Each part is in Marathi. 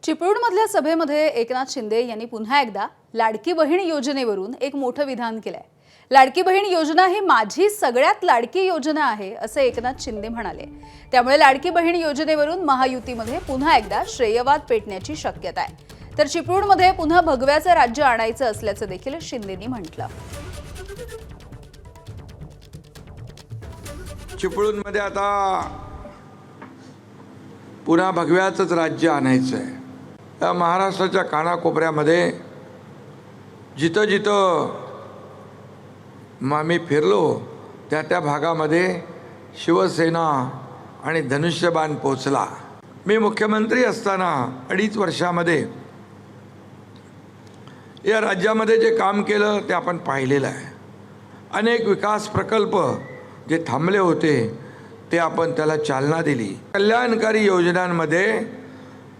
चिपळूणमधल्या सभेमध्ये एकनाथ शिंदे यांनी पुन्हा एकदा लाडकी बहीण योजनेवरून एक मोठं विधान केलंय। लाडकी बहीण योजना ही माझी सगळ्यात लाडकी योजना आहे असे एकनाथ शिंदे म्हणाले। त्यामुळे लाडकी बहीण योजनेवरून महायुतीमध्ये पुन्हा एकदा श्रेयवाद पेटण्याची शक्यता आहे। तर चिपळूणमध्ये पुन्हा भगव्याचं राज्य आणायचं असल्याचं देखील शिंदेंनी म्हटलं। चिपळूणमध्ये आता पुन्हा भगव्याचंच राज्य आणायचं आहे। या महाराष्ट्राच्या कानाकोपऱ्यामध्ये जिथं जिथं आम्ही फिरलो त्या त्या भागामध्ये शिवसेना आणि धनुष्यबाण पोचला। मी मुख्यमंत्री असताना 2.5 वर्षामध्ये या राज्यामध्ये जे काम केलं ते आपण पाहिलेलं आहे। अनेक विकास प्रकल्प जे थांबले होते ते आपण त्याला चालना दिली। कल्याणकारी योजनांमध्ये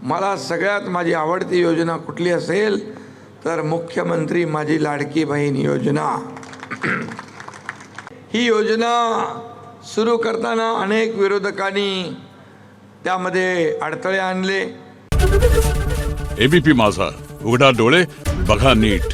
मला सगळ्यात माझी आवडती योजना कुठली असेल तर मुख्यमंत्री माझी लाडकी बहीण योजना। ही योजना सुरू करताना अनेक विरोधकांनी त्यामध्ये अडथळे आणले। एबीपी माझा, उघडा डोळे बघा नीट।